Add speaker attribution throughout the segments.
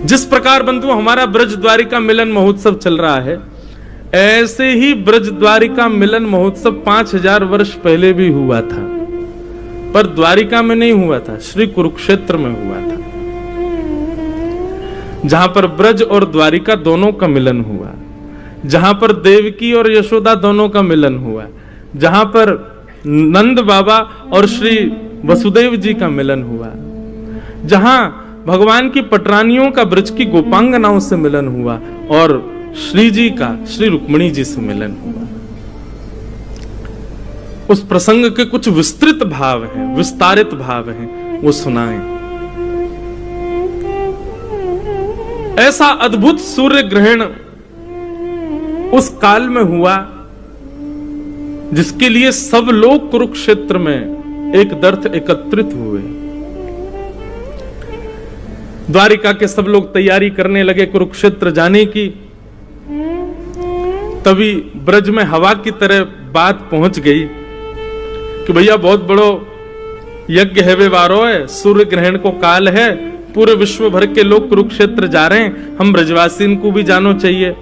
Speaker 1: जिस प्रकार बंधु हमारा ब्रज द्वारिका मिलन महोत्सव चल रहा है, ऐसे ही ब्रज द्वारिका मिलन महोत्सव 5000 वर्ष पहले भी हुआ था, पर द्वारिका में नहीं हुआ था, श्री कुरुक्षेत्र में हुआ था, जहां पर ब्रज और द्वारिका दोनों का मिलन हुआ, जहां पर देवकी और यशोदा दोनों का मिलन हुआ, जहां पर नंद बाबा और श्री वसुदेव जी का मिलन हुआ, जहां भगवान की पटरानियों का ब्रज की गोपांगनाओं से मिलन हुआ और श्री जी का श्री रुक्मिणी जी से मिलन हुआ। उस प्रसंग के कुछ विस्तृत भाव हैं, विस्तारित भाव हैं, वो सुनाएं। ऐसा अद्भुत सूर्य ग्रहण उस काल में हुआ जिसके लिए सब लोग कुरुक्षेत्र में एक दर्थ एकत्रित हुए। द्वारिका के सब लोग तैयारी करने लगे कुरुक्षेत्र जाने की। तभी ब्रज में हवा की तरह बात पहुंच गई कि भैया बहुत बड़ो यज्ञ है, वे वारो है, सूर्य ग्रहण को काल है, पूरे विश्व भर के लोग कुरुक्षेत्र जा रहे हैं, हम ब्रजवासी को भी जानो चाहिए।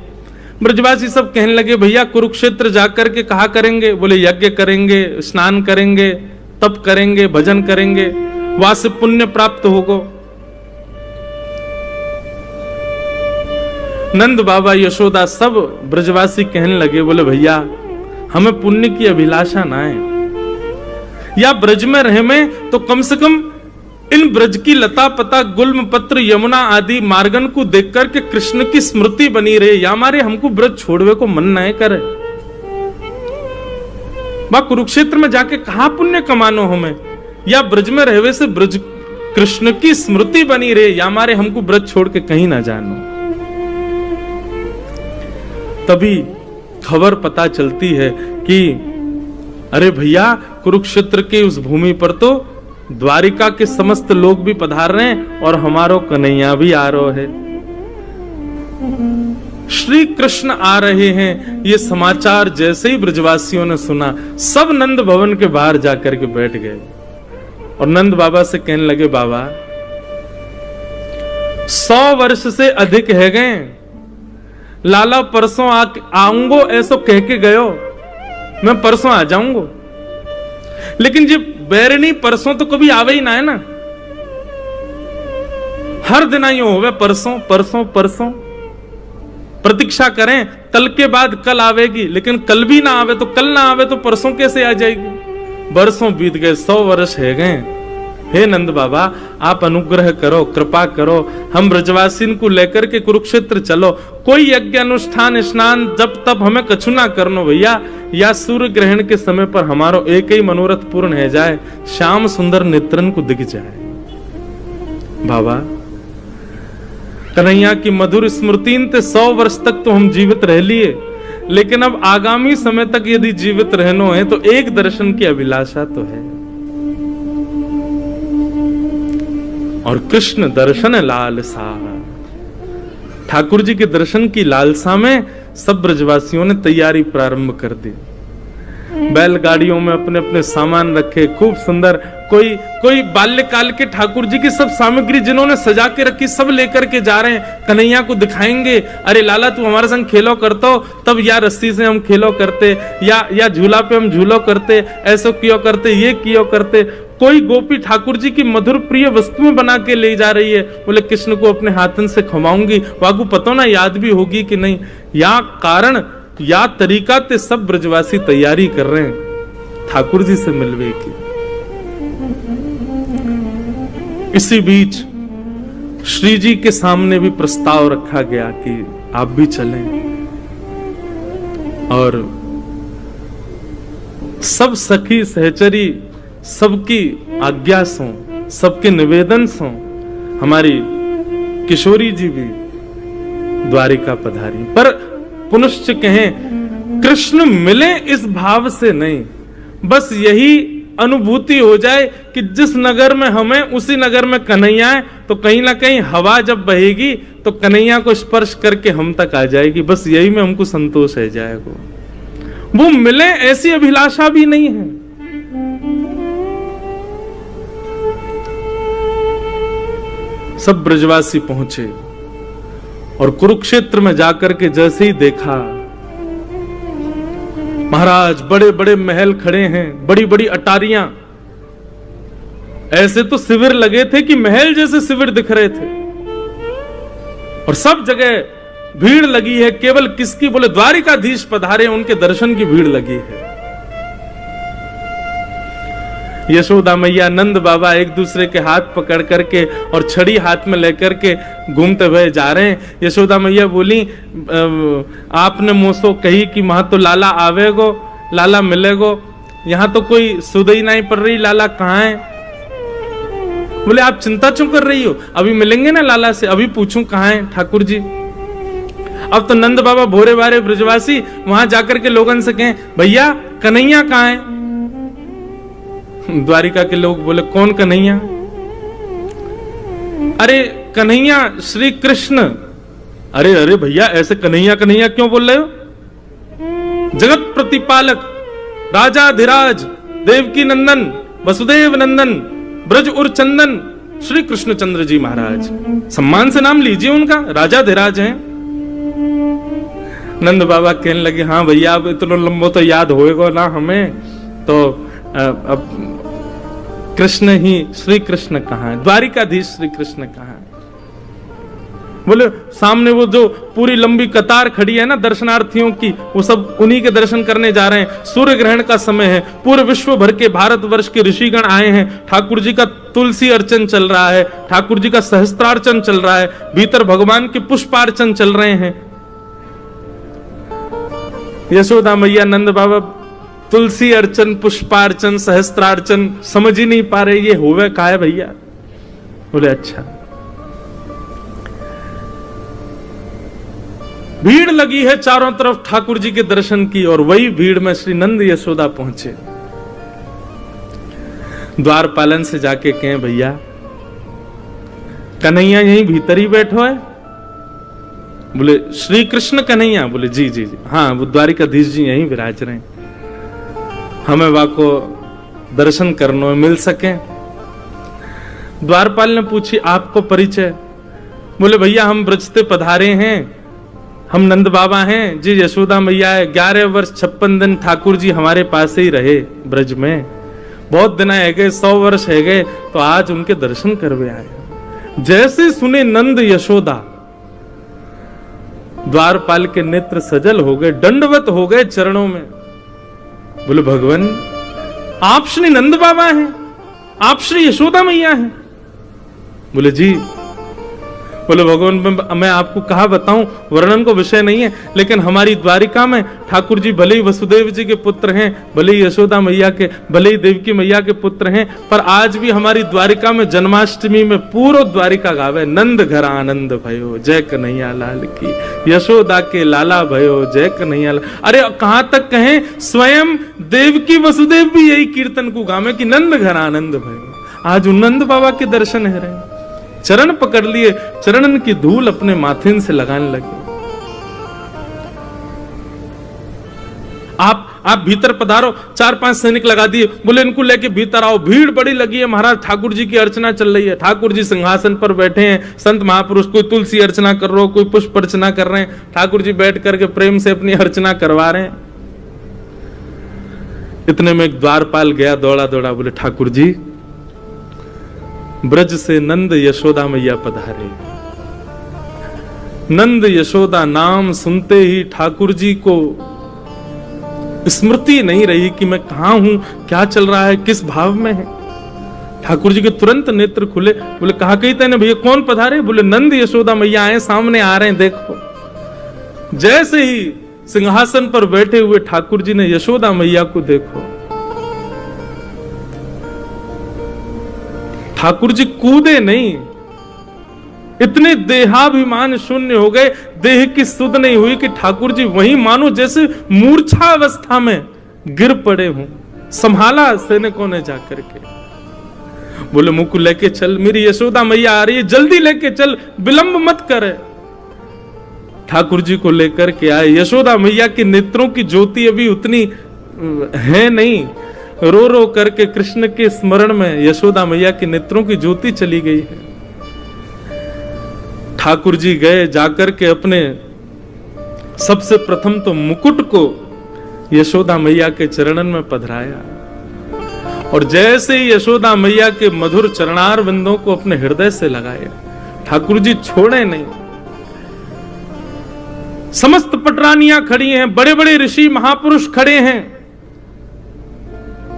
Speaker 1: ब्रजवासी सब कहने लगे भैया कुरुक्षेत्र जाकर के कहा करेंगे? बोले यज्ञ करेंगे, स्नान करेंगे, तप करेंगे, भजन करेंगे, वहां से पुण्य प्राप्त होगा। नंद बाबा यशोदा सब ब्रजवासी कहने लगे, बोले भैया हमें पुण्य की अभिलाषा ना है, या ब्रज में रहे में तो कम से कम इन ब्रज की लता पता गुल्म पत्र यमुना आदि मार्गन को देख करके कृष्ण की स्मृति बनी रहे, या हमारे हमको ब्रज छोड़वे को मन न करे। वह कुरुक्षेत्र में जाके कहा पुण्य कमानो हमें, या ब्रज में रहवे से ब्रज कृष्ण की स्मृति बनी रहे, या हमारे हमको ब्रज छोड़ के कहीं ना जानो। तभी खबर पता चलती है कि अरे भैया कुरुक्षेत्र के उस भूमि पर तो द्वारिका के समस्त लोग भी पधार रहे हैं और हमारो कन्हैया भी आ रहे हैं, श्री कृष्ण आ रहे हैं। ये समाचार जैसे ही ब्रजवासियों ने सुना, सब नंद भवन के बाहर जाकर के बैठ गए और नंद बाबा से कहने लगे, बाबा 100 वर्ष से अधिक है गए, लाला परसों आऊंगो ऐसो कह के गयो, मैं परसों आ जाऊंगो, लेकिन जब बैरनी परसों तो कभी आवे ही ना है ना, हर दिन यूं होवे परसों परसों परसों, प्रतीक्षा करें कल के बाद कल आवेगी, लेकिन कल भी ना आवे तो कल ना आवे तो परसों कैसे आ जाएगी। बरसों बीत गए, 100 वर्ष है गए। हे नंद बाबा आप अनुग्रह करो, कृपा करो, हम ब्रजवासी को लेकर के कुरुक्षेत्र चलो, कोई यज्ञ अनुष्ठान स्नान जब तब हमें कछु ना करनो भैया, या सूर्य ग्रहण के समय पर हमारो एक ही मनोरथ पूर्ण है जाए, श्याम सुंदर नेत्रन को दिख जाए। बाबा कन्हैया की मधुर स्मृति 100 वर्ष तक तो हम जीवित रह लिए, लेकिन अब आगामी समय तक यदि जीवित रहनो है तो एक दर्शन की अभिलाषा तो है, और कृष्ण दर्शन लालसा, ठाकुर जी के दर्शन की लालसा में सब ब्रजवासियों ने तैयारी प्रारंभ कर दी। बैलगाड़ियों में अपने अपने सामान रखे, खूब सुंदर, कोई बाल्यकाल के ठाकुर जी की सब सामग्री जिन्होंने सजा के रखी सब लेकर के जा रहे हैं, कन्हैया को दिखाएंगे। अरे लाला तू हमारे संग खेलो करतो, तब या रस्सी से हम खेलो करते, या झूला पे हम झूलो करते, ऐसो कियो करते, ये कियो करते। कोई गोपी ठाकुर जी की मधुर प्रिय वस्तुएं बना के ले जा रही है, बोले कृष्ण को अपने हाथन से खवाऊंगी, वागू पतो ना याद भी होगी कि नहीं। या कारण या तरीका ते सब ब्रजवासी तैयारी कर रहे हैं ठाकुर जी से मिलवे की। इसी बीच श्री जी के सामने भी प्रस्ताव रखा गया कि आप भी चलें, और सब सखी सहचरी सबकी आज्ञा सो, सबके निवेदन सो हमारी किशोरी जी भी द्वारिका पधारी। पर पुनश्च कहें कृष्ण मिले इस भाव से नहीं, बस यही अनुभूति हो जाए कि जिस नगर में हमें उसी नगर में कन्हैया है, तो कहीं ना कहीं हवा जब बहेगी तो कन्हैया को स्पर्श करके हम तक आ जाएगी, बस यही में हमको संतोष है जाएगा। वो मिले ऐसी अभिलाषा भी नहीं है। सब ब्रजवासी पहुंचे, और कुरुक्षेत्र में जाकर के जैसे ही देखा, महाराज बड़े बड़े महल खड़े हैं, बड़ी बड़ी अटारियां, ऐसे तो शिविर लगे थे कि महल जैसे शिविर दिख रहे थे, और सब जगह भीड़ लगी है। केवल किसकी? बोले द्वारिकाधीश पधारे, उनके दर्शन की भीड़ लगी है। यशोदा मैया, नंद बाबा एक दूसरे के हाथ पकड़ करके और छड़ी हाथ में लेकर के घूमते हुए जा रहे हैं। यशोदा मैया बोली, आपने मुझसे कही कि वहां तो लाला आवेगो, लाला मिलेगो, यहां तो कोई सुधई नहीं पड़ रही, लाला कहाँ है? बोले आप चिंता क्यों कर रही हो, अभी मिलेंगे ना लाला से, अभी पूछूं कहाँ है ठाकुर जी। अब तो नंद बाबा भोरे बारे ब्रजवासी वहां जाकर के लोगन से कहें, भैया कन्हैया कहाँ है? द्वारिका के लोग बोले, कौन कन्हैया? अरे कन्हैया श्री कृष्ण। अरे अरे भैया ऐसे कन्हैया कन्हैया क्यों बोल रहे हो? जगत प्रतिपालक, राजाधिराज, देवकी नंदन, वसुदेव नंदन, ब्रज उर चंदन, श्री कृष्णचंद्र जी महाराज, सम्मान से नाम लीजिए उनका, राजाधिराज हैं। नंद बाबा कहने लगे, हाँ भैया अब इतना लंबो तो याद होएगा ना हमें, तो अब कृष्ण ही, श्री कृष्ण कहाँ है? द्वारिकाधीश श्री कृष्ण कहाँ है? बोले सामने वो जो पूरी लंबी कतार खड़ी है ना दर्शनार्थियों की, वो सब उन्हीं के दर्शन करने जा रहे हैं। सूर्य ग्रहण का समय है, पूरे विश्व भर के भारतवर्ष के ऋषिगण आए हैं। ठाकुर जी का तुलसी अर्चन चल रहा है, ठाकुर जी का सहस्त्रार्चन चल रहा है, भीतर भगवान के पुष्पार्चन चल रहे हैं। यशोदा मैया, नंद बाबा तुलसी अर्चन, पुष्पार्चन, सहस्त्रार्चन समझ ही नहीं पा रहे ये होवे का है भैया। बोले अच्छा। भीड़ लगी है चारों तरफ ठाकुर जी के दर्शन की, और वही भीड़ में श्री नंद यशोदा पहुंचे। द्वारपालन से जाके कहें, भैया कन्हैया यहीं भीतर ही बैठो है? बोले श्री कृष्ण कन्हैया? बोले जी जी जी, हाँ वो द्वारिकाधीश जी यहीं विराज रहे हैं, हमें वहां को दर्शन करने में मिल सके। द्वारपाल ने पूछी, आपको परिचय? बोले भैया हम ब्रज से पधारे हैं, हम नंद बाबा हैं जी, यशोदा मैया है। 11 वर्ष 56 दिन ठाकुर जी हमारे पास ही रहे ब्रज में, बहुत दिन है गए, 100 वर्ष है गए, तो आज उनके दर्शन करवे आए। जैसे सुने नंद यशोदा, द्वारपाल के नेत्र सजल हो गए, दंडवत हो गए चरणों में। बोले भगवान आप श्री नंद बाबा हैं, आप श्री यशोदा मैया हैं? बोले जी। बोले भगवान मैं आपको कहा बताऊं, वर्णन को विषय नहीं है, लेकिन हमारी द्वारिका में ठाकुर जी भले ही वसुदेव जी के पुत्र हैं, भले ही यशोदा मैया के, भले ही देवकी मैया के पुत्र हैं, पर आज भी हमारी द्वारिका में जन्माष्टमी में पूरा द्वारिका गावे, नंद घर आनंद भयो जय कन्हैया लाल की, यशोदा के लाला भयो जय कन्हैया लाल। अरे कहां तक कहें, स्वयं देवकी वसुदेव भी यही कीर्तन को गावे कि नंद घर आनंद भयो। आज नंद बाबा के दर्शन है रहे, चरण पकड़ लिए, चरणन की धूल अपने माथे से लगाने लगे। आप भीतर पधारो, 4-5 सैनिक लगा दिए, बोले इनको लेके भीतर आओ। भीड़ बड़ी लगी है महाराज, ठाकुर जी की अर्चना चल रही है, ठाकुर जी सिंहासन पर बैठे हैं, संत महापुरुष कोई तुलसी अर्चना कर रहे हो, कोई पुष्प अर्चना कर रहे हैं, ठाकुर जी बैठ करके प्रेम से अपनी अर्चना करवा रहे हैं। इतने में एक द्वारपाल गया दौड़ा दौड़ा, बोले ठाकुर जी ब्रज से नंद यशोदा मैया पधारे। नंद यशोदा नाम सुनते ही ठाकुर जी को स्मृति नहीं रही कि मैं कहां हूं, क्या चल रहा है, किस भाव में है। ठाकुर जी के तुरंत नेत्र खुले, बोले कहा कही तेने भैया, कौन पधारे? बोले नंद यशोदा मैया आए, सामने आ रहे हैं देखो। जैसे ही सिंहासन पर बैठे हुए ठाकुर जी ने यशोदा मैया को देखो, ठाकुर जी कूदे नहीं, इतने देहाभिमान शून्य हो गए, देह की सुध नहीं हुई कि ठाकुर जी वहीं मानो जैसे मूर्छा अवस्था में गिर पड़े हों। संभाला सैनिकों ने जाकर के, बोले मुझको लेके चल, मेरी यशोदा मैया आ रही है, जल्दी लेके चल, विलंब मत करे। ठाकुर जी को लेकर के आए। यशोदा मैया के नेत्रों की ज्योति अभी उतनी है नहीं, रो रो करके कृष्ण के स्मरण में यशोदा मैया के नेत्रों की ज्योति चली गई है। ठाकुर जी गए, जाकर के अपने सबसे प्रथम तो मुकुट को यशोदा मैया के चरणन में पधराया, और जैसे ही यशोदा मैया के मधुर चरणार बिंदों को अपने हृदय से लगाए, ठाकुर जी छोड़े नहीं। समस्त पटरानियां खड़ी हैं, बड़े बड़े ऋषि महापुरुष खड़े हैं,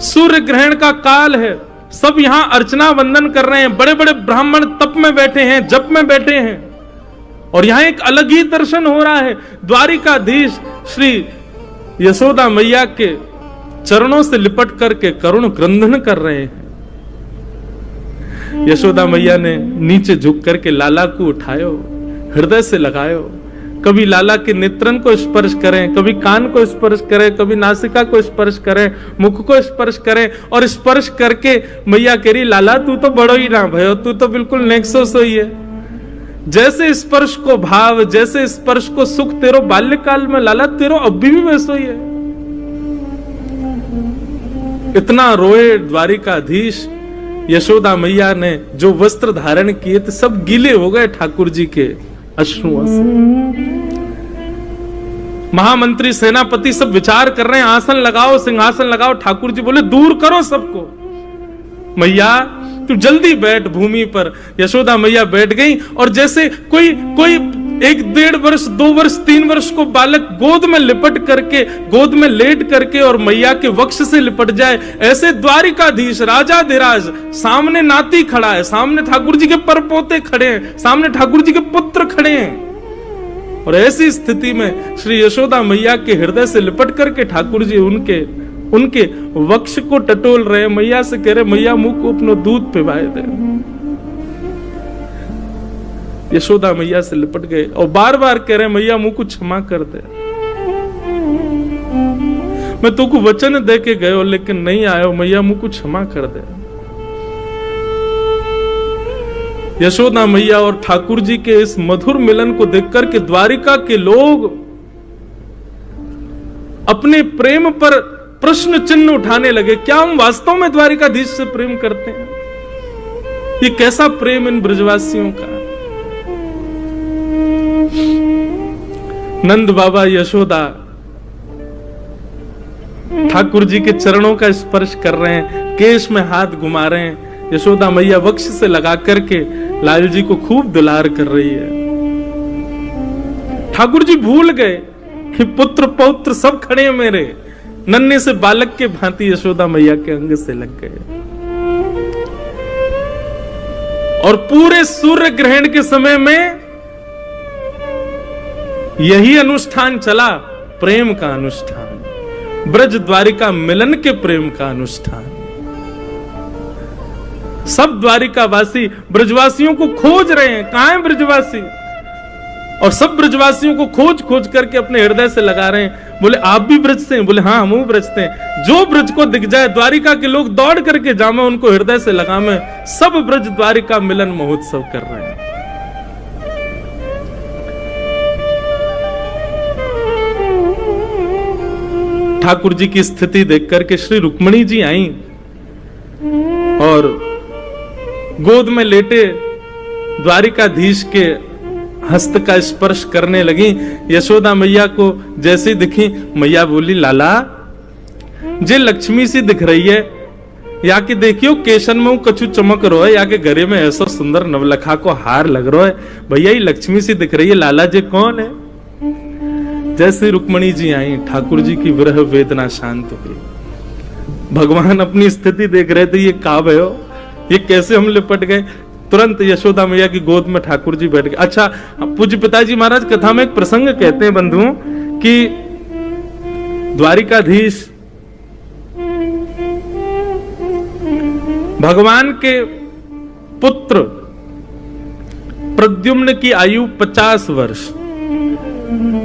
Speaker 1: सूर्य ग्रहण का काल है, सब यहां अर्चना वंदन कर रहे हैं, बड़े बड़े ब्राह्मण तप में बैठे हैं, जप में बैठे हैं, और यहां एक अलग ही दर्शन हो रहा है। द्वारिकाधीश श्री यशोदा मैया के चरणों से लिपट करके करुण क्रंदन कर रहे हैं। यशोदा मैया ने नीचे झुक करके लाला को उठायो, हृदय से लगायो, कभी लाला के नेत्रन को स्पर्श करें, कभी कान को स्पर्श करें, कभी नासिका को स्पर्श करें, मुख को स्पर्श करें, और स्पर्श करके मैया कह रही, लाला तू तो बड़ो ही ना भयो, तू तो बिल्कुल नेक्सो सोई है। जैसे स्पर्श को भाव, जैसे स्पर्श को सुख तेरो बाल्यकाल में, लाला तेरो अभी भी वैसो ही है। इतना रोए द्वारिकाधीश। यशोदा मैया ने जो वस्त्र धारण किए थे सब गीले हो गए ठाकुर जी के अश्रुओं से। महामंत्री सेनापति सब विचार कर रहे हैं, आसन लगाओ, सिंहासन लगाओ। ठाकुर जी बोले दूर करो सबको, मैया तू जल्दी बैठ भूमि पर। यशोदा मैया बैठ गई, और जैसे कोई 1-1.5 वर्ष, 2 वर्ष, 3 वर्ष को बालक गोद में लिपट करके, गोद में लेट करके और मैया के वक्ष से लिपट जाए, ऐसे द्वारिकाधीश राजाधिराज सामने नाती खड़ा है, सामने ठाकुर जी के परपोते खड़े हैं, सामने ठाकुर जी के पुत्र खड़े हैं, और ऐसी स्थिति में श्री यशोदा मैया के हृदय से लिपट करके ठाकुर जी उनके वक्ष को टटोल रहे, मैया से कह रहे, मैया मुंह को अपना दूध पिवाए दे। यशोदा मैया से लिपट गए और बार बार कह रहे, मैया मुंह को क्षमा कर दे, मैं तुमको वचन दे के गयो लेकिन नहीं आयो, मैया मुंह को क्षमा कर दे। यशोदा मैया और ठाकुर जी के इस मधुर मिलन को देखकर के द्वारिका के लोग अपने प्रेम पर प्रश्न चिन्ह उठाने लगे। क्या हम वास्तव में द्वारिकाधीश से प्रेम करते हैं? ये कैसा प्रेम इन ब्रजवासियों का? नंद बाबा यशोदा ठाकुर जी के चरणों का स्पर्श कर रहे हैं, केश में हाथ घुमा रहे हैं। यशोदा मैया वक्ष से लगा करके लाल जी को खूब दुलार कर रही है। ठाकुर जी भूल गए कि पुत्र पौत्र सब खड़े हैं मेरे, नन्हे से बालक के भांति यशोदा मैया के अंग से लग गए। और पूरे सूर्य ग्रहण के समय में यही अनुष्ठान चला, प्रेम का अनुष्ठान, ब्रज द्वारिका मिलन के प्रेम का अनुष्ठान। सब द्वारिकावासी ब्रजवासियों को खोज रहे हैं, कहां है ब्रजवासी, और सब ब्रजवासियों को खोज खोज करके अपने हृदय से लगा रहे हैं। बोले आप भी ब्रज से हैं? बोले हाँ हम ब्रज से हैं। जो ब्रज को दिख जाए द्वारिका के लोग दौड़ करके जामे, उनको हृदय से लगामे। सब ब्रज द्वारिका मिलन महोत्सव कर रहे हैं। ठाकुर जी की स्थिति देख करके श्री रुक्मणी जी आई और गोद में लेटे द्वारिकाधीश के हस्त का स्पर्श करने लगी। यशोदा मैया को जैसे दिखी, मैया बोली लाला जे लक्ष्मी सी दिख रही है, या के देखियो केशन में कछु चमक रो है, या के गले में ऐसा सुंदर नवलखा को हार लग रहा है, भैया ये लक्ष्मी सी दिख रही है, लाला जी कौन है? जैसे रुक्मणी जी आई, ठाकुर जी की विरह वेदना शांत हुई। भगवान अपनी स्थिति देख रहे थे, ये काब है, ये कैसे हम लिपट गए। तुरंत यशोदा मैया की गोद में ठाकुर जी बैठ गए। अच्छा, पूज्य पिताजी महाराज कथा में एक प्रसंग कहते हैं बंधुओं कि द्वारिकाधीश भगवान के पुत्र प्रद्युम्न की आयु 50 वर्ष,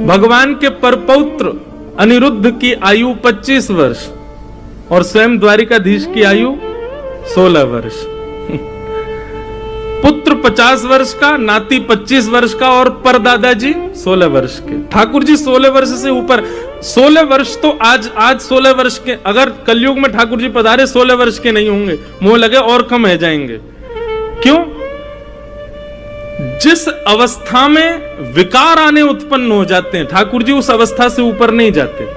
Speaker 1: भगवान के परपौत्र अनिरुद्ध की आयु 25 वर्ष और स्वयं द्वारिकाधीश की आयु 16 वर्ष। पुत्र 50 वर्ष का, नाती 25 वर्ष का और परदादा जी 16 वर्ष के। ठाकुर जी 16 वर्ष से ऊपर, 16 वर्ष तो आज 16 वर्ष के, अगर कलयुग में ठाकुर जी पधारे 16 वर्ष के नहीं होंगे, मुंह लगे और कम है जाएंगे। क्यों? जिस अवस्था में विकार आने उत्पन्न हो जाते हैं, ठाकुर जी उस अवस्था से ऊपर नहीं जाते।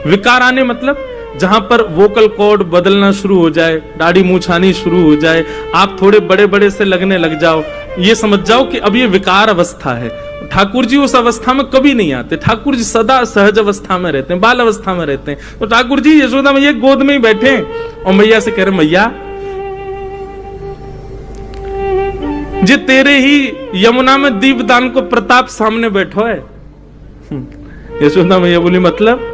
Speaker 1: विकार आने मतलब जहां पर वोकल कॉर्ड बदलना शुरू हो जाए, दाढ़ी मूंछ आनी शुरू हो जाए, आप थोड़े बड़े बड़े से लगने लग जाओ, ये समझ जाओ कि अब ये विकार अवस्था है। ठाकुर जी उस अवस्था में कभी नहीं आते। ठाकुर जी सदा सहज अवस्था में रहते हैं, बाल अवस्था में रहते हैं। तो ठाकुर जी यशोदा मैया गोद में ही बैठे और मैया से कह रहे, मैया जे तेरे ही यमुना में दीपदान को प्रताप सामने बैठो है। यशोदा मैया बोली मतलब?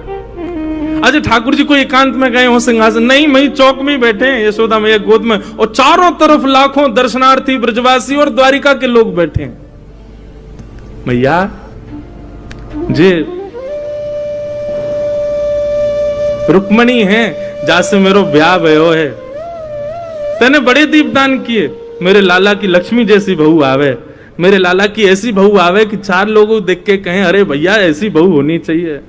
Speaker 1: अच्छा ठाकुर जी को एकांत में गए हो सिंहासन? नहीं, वही चौक में ही बैठे हैं यशोदा मैया गोद में, और चारों तरफ लाखों दर्शनार्थी ब्रजवासी और द्वारिका के लोग बैठे हैं। मैया जे रुक्मणी है जासे मेरो ब्याह भयो है, तेने बड़े दीपदान किए, मेरे लाला की लक्ष्मी जैसी बहू आवे, मेरे लाला की ऐसी बहू आवे कि चार लोग देख के कहें अरे भैया ऐसी बहू होनी चाहिए।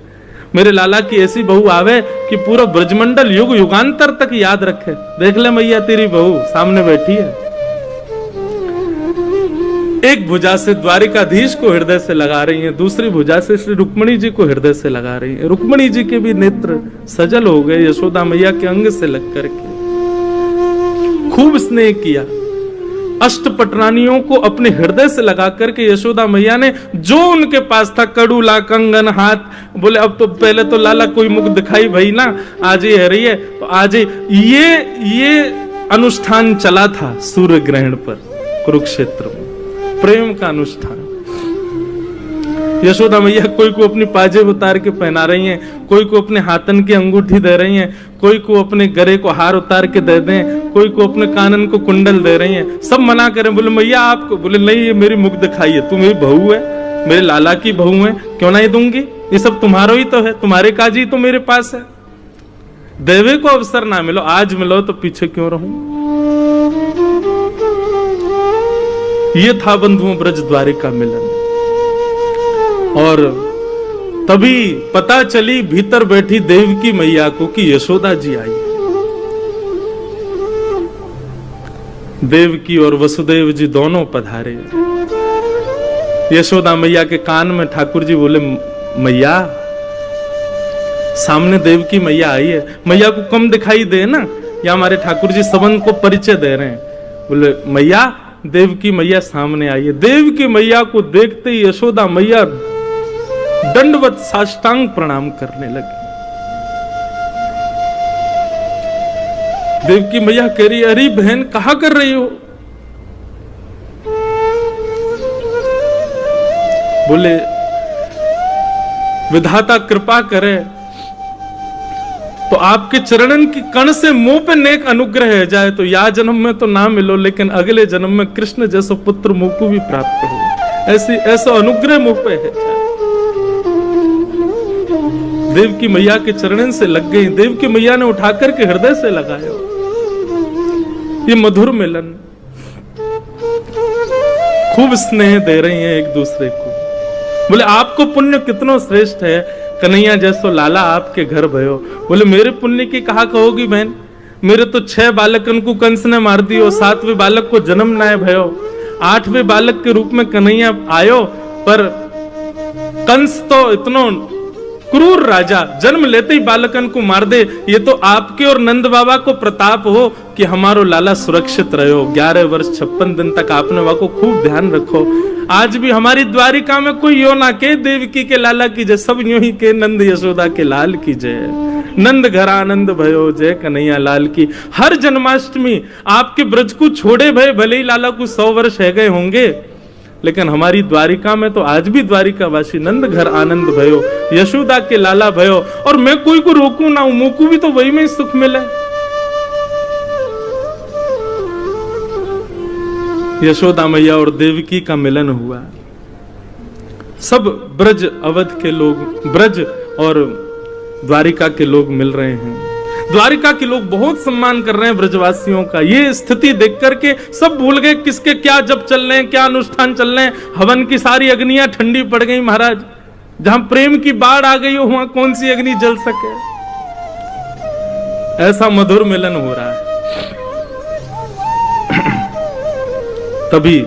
Speaker 1: मेरे लाला की ऐसी बहू आवे कि पूरा ब्रजमंडल युग युगांतर तक याद रखे। देख ले मैया तेरी बहू सामने बैठी है। एक भुजा से द्वारिकाधीश को हृदय से लगा रही हैं, दूसरी भुजा से श्री रुक्मणी जी को हृदय से लगा रही हैं। रुक्मणी जी के भी नेत्र सजल हो गए यशोदा मैया के अंग से लग करके। खूब स्नेह किया, अष्टपटरानियों को अपने हृदय से लगा करके यशोदा मैया ने जो उनके पास था, कड़ूला, कंगन, हाथ, बोले अब तो पहले तो लाला कोई मुख दिखाई भाई ना, आज ही है रही है तो आज ये अनुष्ठान चला था सूर्य ग्रहण पर कुरुक्षेत्र में, प्रेम का अनुष्ठान। यशोदा मैया कोई को अपनी पाजेब उतार के पहना रही हैं, कोई को अपने हाथन की अंगूठी दे रही हैं, कोई को अपने गले को हार उतार के दे दें, कोई को अपने कानन को कुंडल दे रही हैं। सब मना करें, बोले मैया आपको, बोले नहीं ये मेरी मुख दिखाई है, तू मेरी बहू है, मेरे लाला की बहू है, क्यों नहीं दूंगी, ये सब तुम्हारा ही तो है, तुम्हारे काजी तो मेरे पास है। देवे को अवसर ना मिलो, आज मिलो तो पीछे क्यों रहूं। ये था बंधुओं ब्रज द्वारिका मिलन। और तभी पता चली भीतर बैठी देवकी मैया को कि यशोदा जी आई। देवकी और वसुदेव जी दोनों पधारे। यशोदा मैया के कान में ठाकुर जी बोले, मैया सामने देवकी मैया आई है, मैया को कम दिखाई दे ना, या हमारे ठाकुर जी संबंध को परिचय दे रहे हैं। बोले मैया देवकी मैया सामने आई है। देवकी मैया को देखते ही यशोदा मैया दंडवत साष्टांग प्रणाम करने लगी। देवकी मैया कह रही, अरे बहन कहा कर रही हो। बोले विधाता कृपा करे तो आपके चरणन की कण से मुंह पे नेक अनुग्रह है जाए तो या जन्म में तो ना मिलो, लेकिन अगले जन्म में कृष्ण जैसा पुत्र मुंह को भी प्राप्त हो, ऐसा अनुग्रह मुंह पे है जाए। देवकी मैया के चरणन से लग गई। देवकी मैया ने उठा करके हृदय से लगाया। ये मधुर मिलन, खूब स्नेह दे रही हैं एक दूसरे को। बोले आपको पुण्य कितना श्रेष्ठ है, कन्हैया जैसो लाला आपके घर भयो। बोले मेरे पुण्य की कहा कहोगी बहन, मेरे तो 6 बालकन को कंस ने मार दियो, 7वें बालक को जन्म ना भयो, 8वें बालक के रूप में कन्हैया आयो, पर कंस तो इतना क्रूर राजा जन्म लेते ही बालकन को मार दे। ये तो आपके और नंद बाबा को प्रताप हो कि हमारो लाला सुरक्षित रहो। 11 वर्ष 56 दिन तक आपने वहां को खूब ध्यान रखो। आज भी हमारी द्वारिका में कोई यो ना के देवकी के लाला की जय, सब यूं ही के नंद यशोदा के लाल की जय। नंद घर आनंद भयो जय कन्हैया लाल की। हर जन्माष्टमी आपके ब्रज को छोड़े भय, भले ही लाला को 100 वर्ष है गए होंगे, लेकिन हमारी द्वारिका में तो आज भी द्वारिकावासी नंद घर आनंद भयो, यशोदा के लाला भयो। और मैं कोई को रोकू ना, मुझको भी तो वही में सुख मिले। यशोदा मैया और देवकी का मिलन हुआ। सब ब्रज अवध के लोग, ब्रज और द्वारिका के लोग मिल रहे हैं। द्वारिका के लोग बहुत सम्मान कर रहे हैं ब्रजवासियों का। ये स्थिति देख करके सब भूल गए किसके क्या जब चल रहे हैं, क्या अनुष्ठान चल रहे हैं। हवन की सारी अग्नियां ठंडी पड़ गई महाराज। जहां प्रेम की बाढ़ आ गई हो वहां कौन सी अग्नि जल सके। ऐसा मधुर मिलन हो रहा है। तभी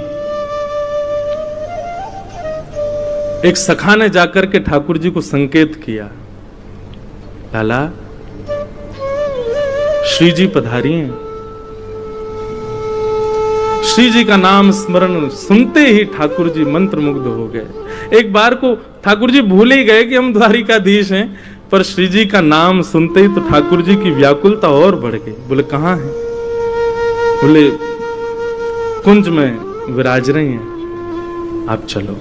Speaker 1: एक सखा ने जाकर के ठाकुर जी को संकेत किया, लाला श्री जी पधारी हैं। श्री जी का नाम स्मरण सुनते ही ठाकुर जी मंत्रमुग्ध हो गए। एक बार को ठाकुर जी भूल ही गए कि हम द्वारिकाधीश हैं, पर श्री जी का नाम सुनते ही तो ठाकुर जी की व्याकुलता और बढ़ गई। बोले कहाँ हैं? बोले कुंज में विराज रही हैं, आप चलो।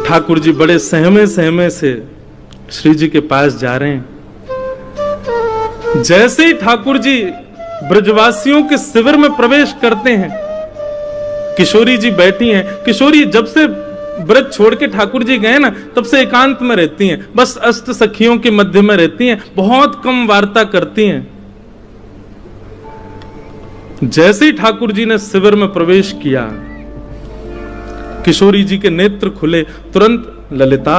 Speaker 1: ठाकुर जी बड़े सहमे सहमे से श्री जी के पास जा रहे हैं। जैसे ही ठाकुर जी ब्रजवासियों के शिविर में प्रवेश करते हैं, किशोरी जी बैठी हैं। किशोरी जब से ब्रज छोड़ के ठाकुर जी गए ना, तब से एकांत में रहती हैं, बस अष्ट सखियों के मध्य में रहती हैं, बहुत कम वार्ता करती हैं। जैसे ही ठाकुर जी ने शिविर में प्रवेश किया, किशोरी जी के नेत्र खुले। तुरंत ललिता,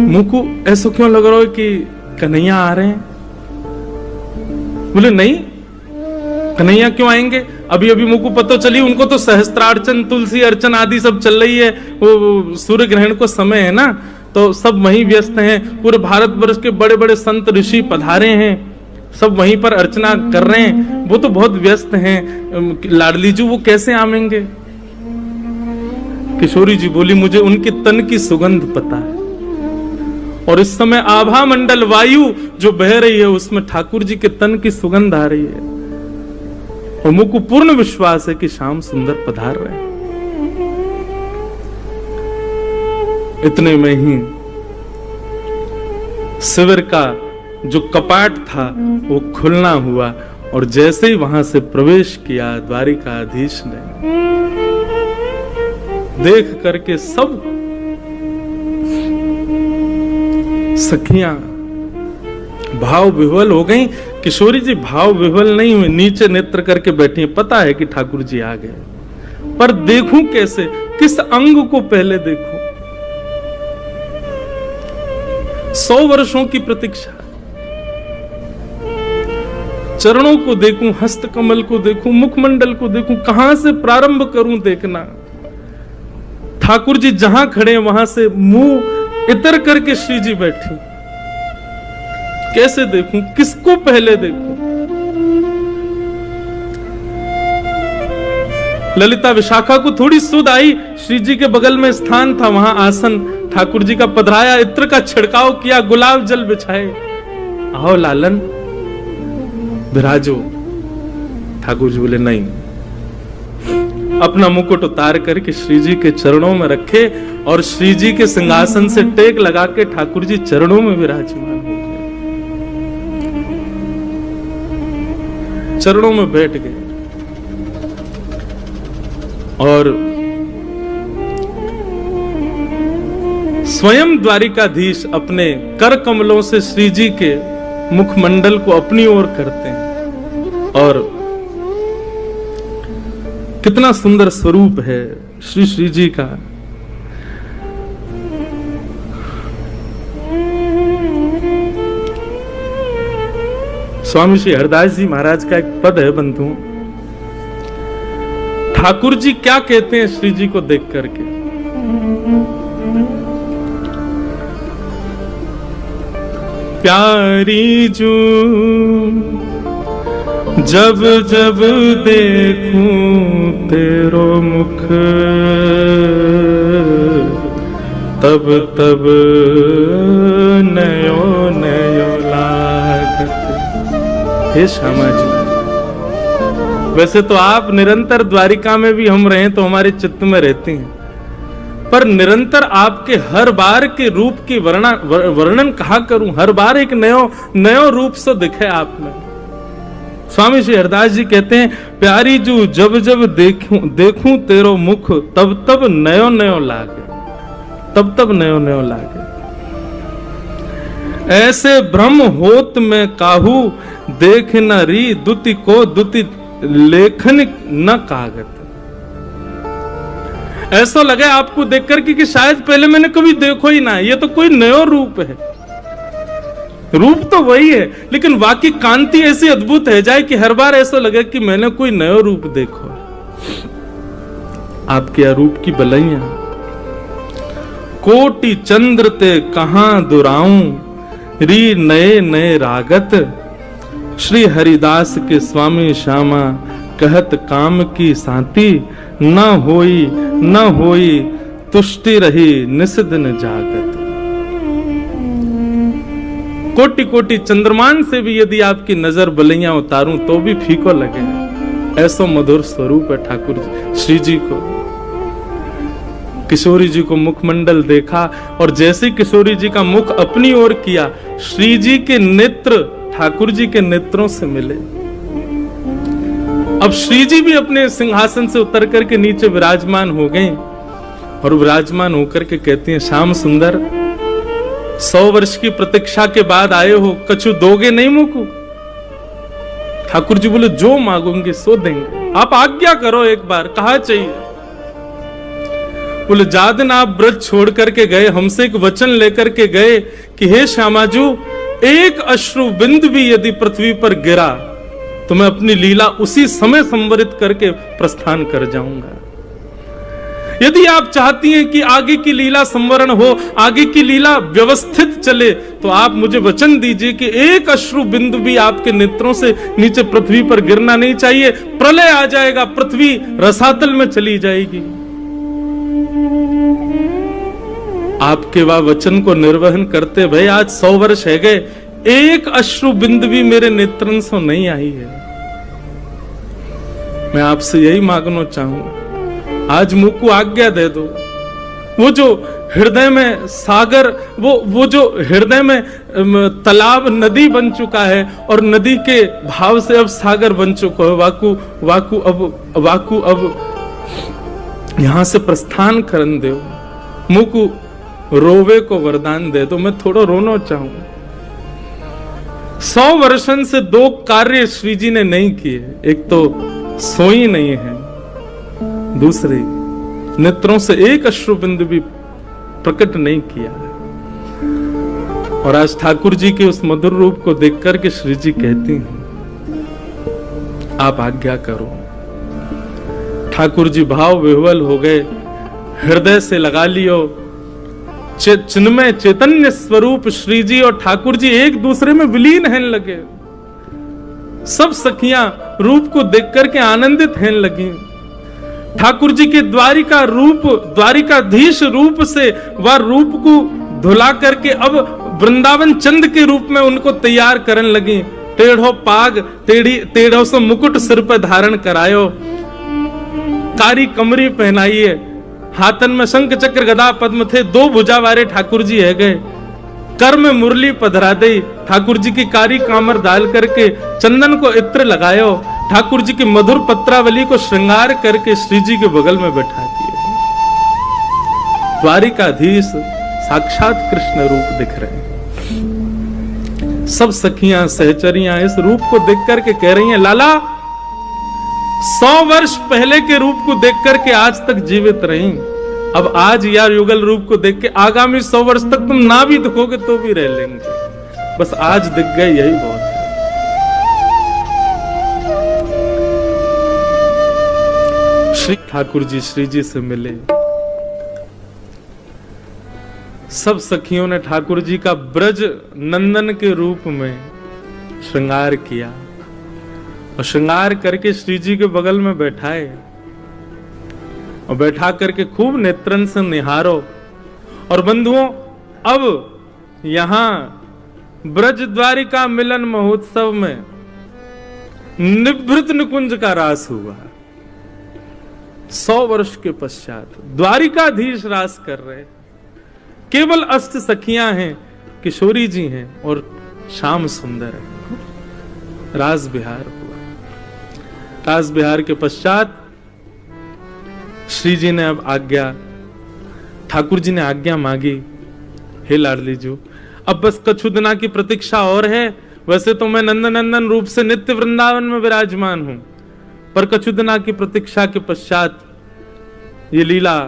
Speaker 1: मुझको ऐसा क्यों लग रहा है कि कन्हैया आ रहे हैं? बोले नहीं, कन्हैया क्यों आएंगे? अभी अभी मुझको पता चली, उनको तो सहस्त्रार्चन, तुलसी अर्चन आदि सब चल रही है। वो सूर्य ग्रहण को समय है ना, तो सब वहीं व्यस्त हैं। पूरे भारतवर्ष के बड़े बड़े संत ऋषि पधारे हैं, सब वहीं पर अर्चना कर रहे हैं। वो तो बहुत व्यस्त हैं, लाडली जी वो कैसे आवेंगे? किशोरी जी बोली, मुझे उनके तन की सुगंध पता है, और इस समय आभा मंडल वायु जो बह रही है उसमें ठाकुर जी के तन की सुगंध आ रही है, और मुझको पूर्ण विश्वास है कि श्याम सुंदर पधार रहे हैं। इतने में ही शिविर का जो कपाट था वो खुलना हुआ, और जैसे ही वहां से प्रवेश किया द्वारिकाधीश ने, देख करके सब सखियां भाव विह्वल हो गई। किशोरी जी भाव विह्वल नहीं हुई, नीचे नेत्र करके बैठी हैं। पता है कि ठाकुर जी आ गए, पर देखूं कैसे, किस अंग को पहले देखूं? 100 वर्षों की प्रतीक्षा। चरणों को देखूं, हस्त कमल को देखूं, मुखमंडल को देखूं, कहां से प्रारंभ करूं देखना? ठाकुर जी जहां खड़े हैं वहां से मुंह इतर करके श्री जी बैठी, कैसे देखूं, किसको पहले देखूं? ललिता विशाखा को थोड़ी सुध आई, श्री जी के बगल में स्थान था, वहां आसन ठाकुर जी का पधराया, इत्र का छिड़काव किया, गुलाब जल बिछाए। आओ लालन विराजो। ठाकुर जी बोले नहीं, अपना मुकुट उतार करके श्री जी के चरणों में रखे, और श्री जी के सिंहासन से टेक लगा के ठाकुर जी चरणों में विराजमान हो गए, चरणों में बैठ गए। और स्वयं द्वारिकाधीश अपने कर कमलों से श्री जी के मुखमंडल को अपनी ओर करते हैं, और कितना सुंदर स्वरूप है श्री जी का। स्वामी श्री हरदास जी महाराज का एक पद है बंधु, ठाकुर जी क्या कहते हैं श्री जी को देख करके? प्यारी जू जब जब देखूं तेरो मुख, तब तब नयो नयो लागत। हे श्यामा जी, वैसे तो आप निरंतर द्वारिका में भी हम रहें तो हमारे चित्त में रहते हैं, पर निरंतर आपके हर बार के रूप की वर्णन कहा करूं? हर बार एक नयो रूप से दिखे आप में। स्वामी श्री हरदास जी कहते हैं, प्यारी जू जब जब देखूं तेरो मुख, तब तब नयो नयो लागे, तब तब नयो नयो लागे। ऐसे भ्रम होत में काहू, देख न री दुति को दुति लेखन न कागत। ऐसा लगे आपको देखकर कि शायद पहले मैंने कभी देखो ही ना, ये तो कोई नयो रूप है। रूप तो वही है, लेकिन वाकई कांति ऐसी अद्भुत है जाए कि हर बार ऐसा लगे कि मैंने कोई नयो रूप देखो। आपके अरूप की बलैया। कोटि चंद्र ते कहां दुराऊं, री नए नए रागत। श्री हरिदास के स्वामी श्यामा, कहत काम की साथी। न होई तुष्टि रही निस दिन जागत। कोटि कोटि चंद्रमान से भी यदि आपकी नजर बलैया उतारूं तो भी फीको लगे, ऐसो मधुर स्वरूप है ठाकुर जी श्री जी को। किशोरी जी को मुखमंडल देखा और जैसे किशोरी जी का मुख अपनी ओर किया, श्री जी के नेत्र ठाकुर जी के नेत्रों से मिले। अब श्री जी भी अपने सिंहासन से उतर करके नीचे विराजमान हो गए और विराजमान होकर के कहती हैं, श्याम सुंदर 100 वर्ष की प्रतीक्षा के बाद आए हो, कछु दोगे नहीं मुझको? ठाकुर जी बोले, जो मांगोगे सो देंगे, आप आज्ञा करो एक बार, कहा चाहिए? बोले, जादन आप ब्रज छोड़ करके गए, हमसे एक वचन लेकर के गए कि हे श्यामाजू, एक अश्रु बिंदु भी यदि पृथ्वी पर गिरा तो मैं अपनी लीला उसी समय संवरित करके प्रस्थान कर जाऊंगा। यदि आप चाहती हैं कि आगे की लीला संवरण हो, आगे की लीला व्यवस्थित चले, तो आप मुझे वचन दीजिए कि एक अश्रु बिंदु भी आपके नेत्रों से नीचे पृथ्वी पर गिरना नहीं चाहिए। प्रलय आ जाएगा, पृथ्वी रसातल में चली जाएगी। आपके वह वचन को निर्वहन करते भई आज 100 वर्ष है गए, एक अश्रु बिंदु भी मेरे नेत्रन से नहीं आई है। मैं आपसे यही मांगना चाहूंगा, आज मुझ को आज्ञा दे दो। वो जो हृदय में सागर, वो जो हृदय में तालाब नदी बन चुका है और नदी के भाव से अब सागर बन चुका है, वाकु अब यहां से प्रस्थान करन दो। मुझ को रोवे को वरदान दे दो, मैं थोड़ा रोना चाहूंगा। 100 वर्षन से 2 कार्य श्री जी ने नहीं किए। एक तो सोई नहीं है, दूसरी नेत्रों से एक अश्रु बिंदु भी प्रकट नहीं किया है। और आज ठाकुर जी के उस मधुर रूप को देख करके श्री जी कहती हैं, आप आज्ञा करो। ठाकुर जी भाव विह्वल हो गए, हृदय से लगा लियो। चिन्मय चैतन्य स्वरूप श्री जी और ठाकुर जी एक दूसरे में विलीन हैं लगे। सब सखियां रूप को देख करके आनंदित हैं लगी। ठाकुर जी के द्वारिका रूप, द्वारिकाधीश रूप से वह रूप को धुला करके अब वृंदावन चंद के रूप में उनको तैयार करने लगी। टेढ़ो पाग, टेढ़ो से मुकुट सिर पर धारण करायो, कारी कमरी पहनाइए, हाथन में शंख चक्र गदा पद्म थे, 2 भुजा वाले ठाकुर जी है गए। कर में मुरली पधरा दे, ठाकुर जी की कारी कामर डाल करके चंदन को इत्र लगायो, ठाकुर जी की मधुर पत्रावली को श्रृंगार करके श्री जी के बगल में बैठा दिए। द्वारिकाधीश साक्षात कृष्ण रूप दिख रहे हैं। सब सखियां सहचरियां इस रूप को देख करके कह रही हैं, लाला 100 वर्ष पहले के रूप को देख करके आज तक जीवित रही, अब आज यार युगल रूप को देख के आगामी 100 वर्ष तक तुम ना भी दिखोगे तो भी रह लेंगे। बस आज दिख गए, यही बहुत है। श्री ठाकुर जी श्री जी से मिले। सब सखियों ने ठाकुर जी का ब्रज नंदन के रूप में श्रृंगार किया और श्रृंगार करके श्री जी के बगल में बैठाए और बैठा करके खूब नेत्रन से निहारो। और बंधुओं, अब यहां ब्रज द्वारिका मिलन महोत्सव में निभृत निकुंज का रास हुआ। 100 वर्ष के पश्चात द्वारिकाधीश रास कर रहे। केवल अष्ट सखियां हैं, किशोरी जी हैं और श्याम सुंदर है। रास बिहार हुआ। रास बिहार के पश्चात श्री जी ने अब आज्ञा, ठाकुर जी ने आज्ञा मांगी, हे लाडली जी, अब बस कछु दिना की प्रतीक्षा और है। वैसे तो मैं नंदन रूप से नित्य वृंदावन में विराजमान हूं, पर कछु दिना की प्रतीक्षा के पश्चात ये लीला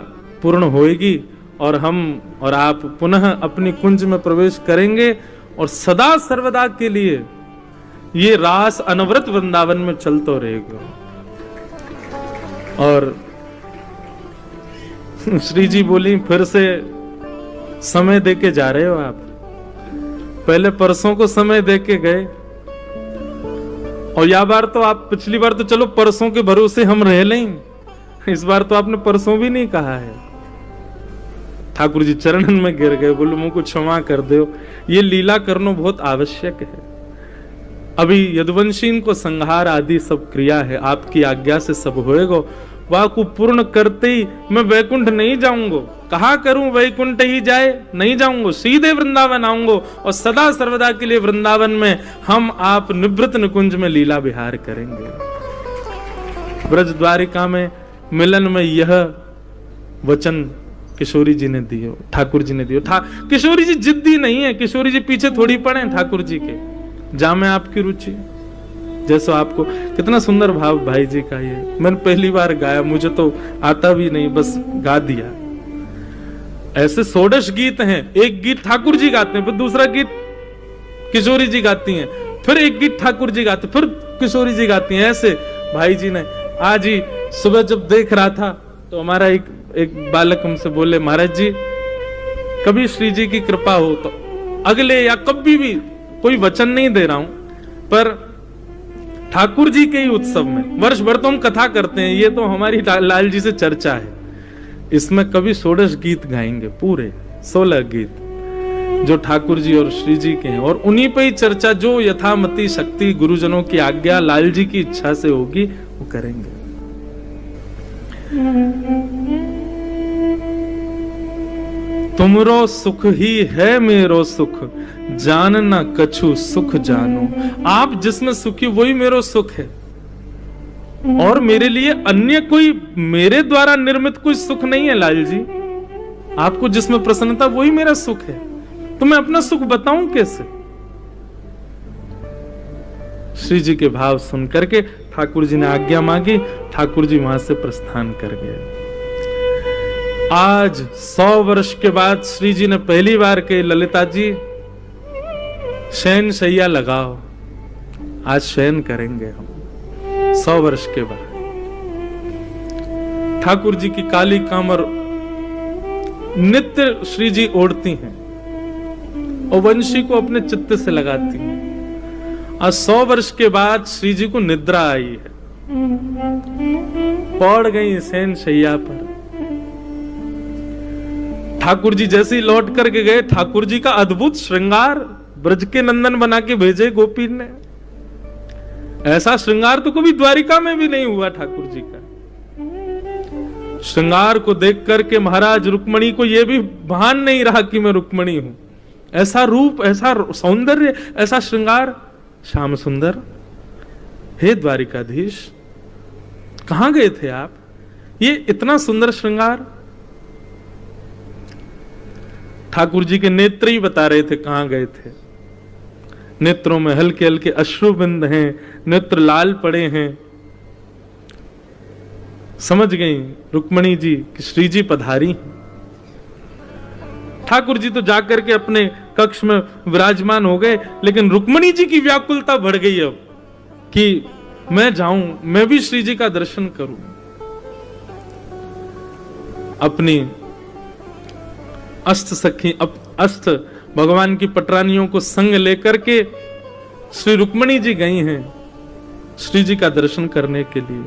Speaker 1: पूर्ण होएगी और हम और आप पुनः अपनी कुंज में प्रवेश करेंगे और सदा सर्वदा के लिए ये रास अनवरत वृंदावन में चलता रहेगा। और श्री जी बोली, फिर से समय देके जा रहे हो आप? पहले परसों को समय देके गए, और या बार तो आप, पिछली बार तो चलो परसों के भरोसे हम रह लें, इस बार तो आपने परसों भी नहीं कहा है। ठाकुर जी चरणन में गिर गए, बोले मुझको क्षमा कर दो, ये लीला करना बहुत आवश्यक है। अभी यदुवंशी को संहार आदि सब क्रिया है, आपकी आज्ञा से सब होएगा। वह को पूर्ण करते ही मैं वैकुंठ नहीं जाऊंगा। कहा करूं वैकुंठ ही जाए, नहीं जाऊंगा, सीधे वृंदावन आऊंगा, और सदा सर्वदा के लिए वृंदावन में हम आप निवृत्त निकुंज में लीला विहार करेंगे। ब्रज द्वारिका में मिलन में यह वचन किशोरी जी ने दियो, ठाकुर जी ने दियो। किशोरी जी जिद्दी नहीं है, किशोरी जी पीछे थोड़ी पड़े ठाकुर जी के, जामे आपकी रुचि जैसा आपको। कितना सुंदर भाव भाई जी का ये, मैंने पहली बार गाया, मुझे तो आता भी नहीं, बस गा दिया। ऐसे 16 गीत हैं, एक गीत ठाकुर जी गाते हैं, फिर दूसरा गीत किशोरी जी गाती हैं, फिर एक गीत ठाकुर जी गाते, फिर किशोरी जी गाती हैं। ऐसे भाई जी ने आज ही सुबह जब देख रहा था तो हमारा एक बालक हमसे बोले, महाराज जी कभी श्री जी की कृपा हो तो अगले या कभी भी, कोई वचन नहीं दे रहा हूं, पर ठाकुर जी के ही उत्सव में वर्ष भर तो हम कथा करते हैं, ये तो हमारी लाल जी से चर्चा है, इसमें कभी 16 गीत गाएंगे, पूरे 16 गीत जो ठाकुर जी और श्री जी के हैं, और उन्हीं पे ही चर्चा, जो यथामति शक्ति गुरुजनों की आज्ञा लाल जी की इच्छा से होगी वो करेंगे। तुमरो सुख ही है मेरो सुख, जानना कछु सुख जानो। आप जिसमें सुखी वही मेरो सुख है, और मेरे लिए अन्य कोई, मेरे द्वारा निर्मित कोई सुख नहीं है लाल जी। आपको जिसमें प्रसन्नता वही मेरा सुख है, तो मैं अपना सुख बताऊं कैसे? श्री जी के भाव सुन करके ठाकुर जी ने आज्ञा मांगी, ठाकुर जी वहां से प्रस्थान कर गए। आज 100 वर्ष के बाद श्री जी ने पहली बार कही, ललिता जी शयन शैया लगाओ, आज शयन करेंगे हम। 100 वर्ष के बाद ठाकुर जी की काली कामर नित्य श्री जी ओढ़ती हैं और वंशी को अपने चित्त से लगाती हैं। आज 100 वर्ष के बाद श्री जी को निद्रा आई है, पौड़ गई शयन शैया पर। ठाकुर जी जैसे ही लौट करके गए, ठाकुर जी का अद्भुत श्रृंगार ब्रज के नंदन बना के भेजे गोपी ने। ऐसा श्रृंगार तो कभी द्वारिका में भी नहीं हुआ ठाकुर जी का। श्रृंगार को देख करके महाराज रुक्मणी को यह भी भान नहीं रहा कि मैं रुक्मणी हूं। ऐसा रूप, ऐसा सौंदर्य, ऐसा श्रृंगार। श्याम सुंदर, हे द्वारिकाधीश, कहां गए थे आप? ये इतना सुंदर श्रृंगार। ठाकुर जी के नेत्र ही बता रहे थे कहां गए थे। नेत्रों में हल्के हल्के अश्रु बिंद हैं, नेत्र लाल पड़े हैं। समझ गई रुक्मणी जी कि श्री जी पधारी। ठाकुर जी तो जाकर के अपने कक्ष में विराजमान हो गए, लेकिन रुक्मणी जी की व्याकुलता बढ़ गई अब कि मैं जाऊं, मैं भी श्री जी का दर्शन करूं। अपनी अष्ट सखी, अष्ट भगवान की पटरानियों को संग लेकर के श्री रुक्मणी जी गई हैं श्री जी का दर्शन करने के लिए।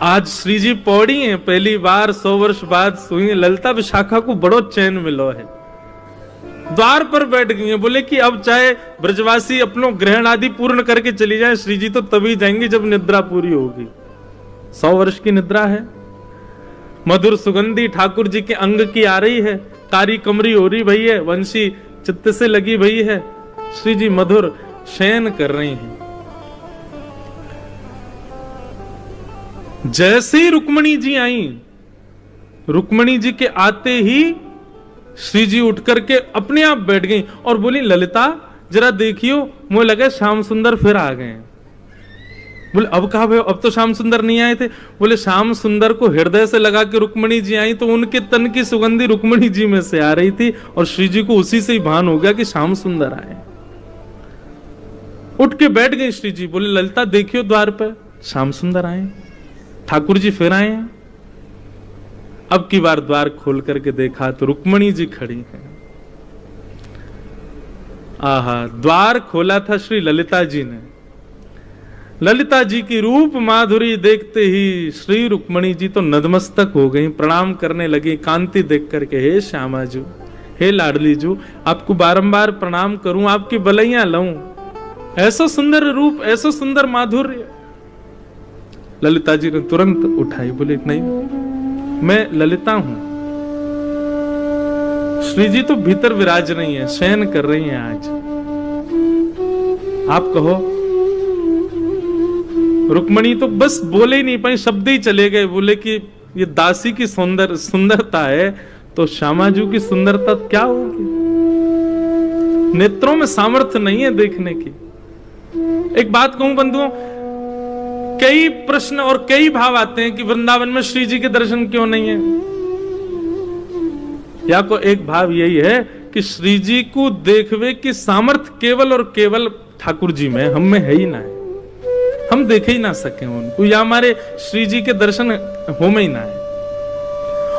Speaker 1: आज श्री जी पौड़ी हैं, पहली बार 100 वर्ष बाद सोई। ललिता विशाखा को बड़ो चैन मिलो है, द्वार पर बैठ गई हैं। बोले कि अब चाहे ब्रजवासी अपनो ग्रहण आदि पूर्ण करके चली जाए, श्री जी तो तभी जाएंगे जब निद्रा पूरी होगी। 100 वर्ष की निद्रा है। मधुर सुगंधी ठाकुर जी के अंग की आ रही है, कारी कमरी हो रही भई है, वंशी चित्त से लगी भई है। श्री जी मधुर शयन कर रही हैं। जैसे ही रुक्मणी जी आई, रुक्मणी जी के आते ही श्री जी उठ करके अपने आप बैठ गई और बोली, ललिता जरा देखियो, मुझे लगे श्याम सुंदर फिर आ गए। बोले अब कहा भाई, अब तो श्याम सुंदर नहीं आए थे। बोले श्याम सुंदर को हृदय से लगा के रुक्मणी जी आई तो उनके तन की सुगंधी रुक्मणी जी में से आ रही थी और श्री जी को उसी से ही भान हो गया कि श्याम सुंदर आए। उठ के बैठ गई श्री जी। बोले ललिता देखियो द्वार पर श्याम सुंदर आए। ठाकुर जी फिर आए। अब की बार द्वार खोल करके देखा तो रुक्मणी जी खड़ी हैं। आहा, द्वार खोला था श्री ललिता जी ने। ललिता जी की रूप माधुरी देखते ही श्री रुक्मणी जी तो नतमस्तक हो गई, प्रणाम करने लगी कांति देख करके। हे श्यामा जू, हे लाडली जू, आपको बारंबार प्रणाम करूं, आपकी बलैया लऊं, ऐसा सुंदर रूप, ऐसा सुंदर माधुर्य। ललिता जी ने तुरंत उठाई, बोले नहीं, मैं ललिता हूं। श्री जी तो भीतर विराज नहीं है, शयन कर रही हैं आज, आप कहो। रुक्मणी तो बस बोले ही नहीं पाई, शब्द ही चले गए। बोले कि ये दासी की सुंदरता है तो श्यामाजू की सुंदरता क्या होगी? नेत्रों में सामर्थ्य नहीं है देखने की। एक बात कहूं बंधुओं, कई प्रश्न और कई भाव आते हैं कि वृंदावन में श्री जी के दर्शन क्यों नहीं है। या को एक भाव यही है कि श्री जी को देखवे की सामर्थ्य केवल और केवल ठाकुर जी में, हम में है ही ना है, हम देख ही ना सके उनको, या हमारे श्री जी के दर्शन हो में ही ना है।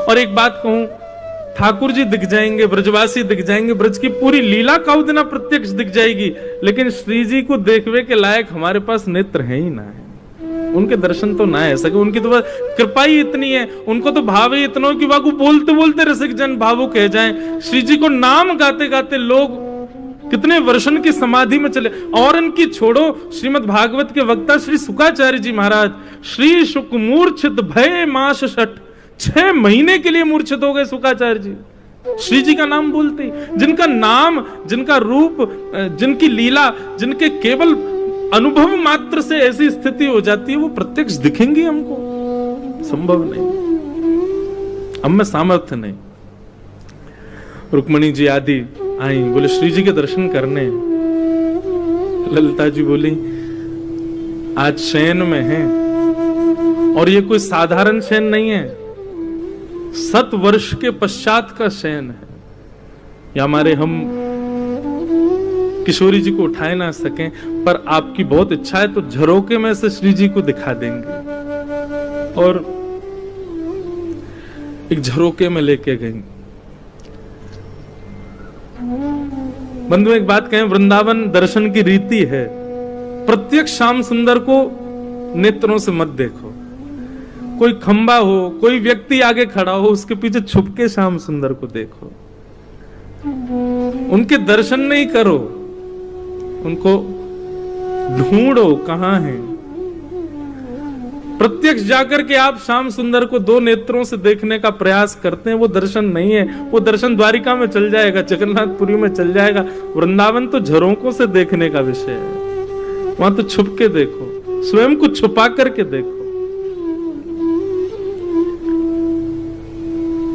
Speaker 1: और एक बात कहूं, ठाकुर जी दिख जाएंगे, ब्रजवासी दिख जाएंगे, ब्रज की पूरी लीला काउदना प्रत्यक्ष दिख जाएगी, लेकिन श्री जी को देखवे के लायक हमारे पास नेत्र है ही ना है, उनके दर्शन तो ना है सके। उनकी तो कृपा ही इतनी है, उनको तो भाव ही इतना कि वाकू बोलते बोलते रसिक जन भावुक कह जाएं। श्री जी को नाम गाते गाते लोग कितने वर्षन की समाधि में चले। और इनकी छोड़ो, श्रीमद् भागवत के वक्ता श्री शुकाचार्य जी महाराज, श्री शुक मूर्छित भय मास षठ, 6 महीने के लिए मूर्छित हो गए शुकाचार्य जी श्री जी का नाम बोलते ही। जिनका नाम, जिनका रूप, जिनकी लीला, जिनके केवल अनुभव मात्र से ऐसी स्थिति हो जाती है, वो प्रत्यक्ष दिखेंगी हमको? संभव नहीं, हम में सामर्थ्य नहीं। रुक्मणी जी आदि आई, बोले श्री जी के दर्शन करने। ललिता जी बोली आज शयन में है, और ये कोई साधारण शयन नहीं है, 7 वर्ष के पश्चात का शयन है। या हमारे हम किशोरी जी को उठाए ना सकें, पर आपकी बहुत इच्छा है तो झरोके में से श्री जी को दिखा देंगे। और एक झरोके में लेके गई। बंधु एक बात कहें, वृंदावन दर्शन की रीति है, प्रत्यक्ष श्याम सुंदर को नेत्रों से मत देखो। कोई खंबा हो, कोई व्यक्ति आगे खड़ा हो, उसके पीछे छुप के श्याम सुंदर को देखो, उनके दर्शन नहीं करो, उनको ढूंढो कहां है। प्रत्यक्ष जाकर के आप श्याम सुंदर को 2 नेत्रों से देखने का प्रयास करते हैं, वो दर्शन नहीं है। वो दर्शन द्वारिका में चल जाएगा, जगन्नाथपुरी में चल जाएगा, वृंदावन तो झरोकों से देखने का विषय है। वहां तो छुप के देखो, स्वयं को छुपा करके देखो।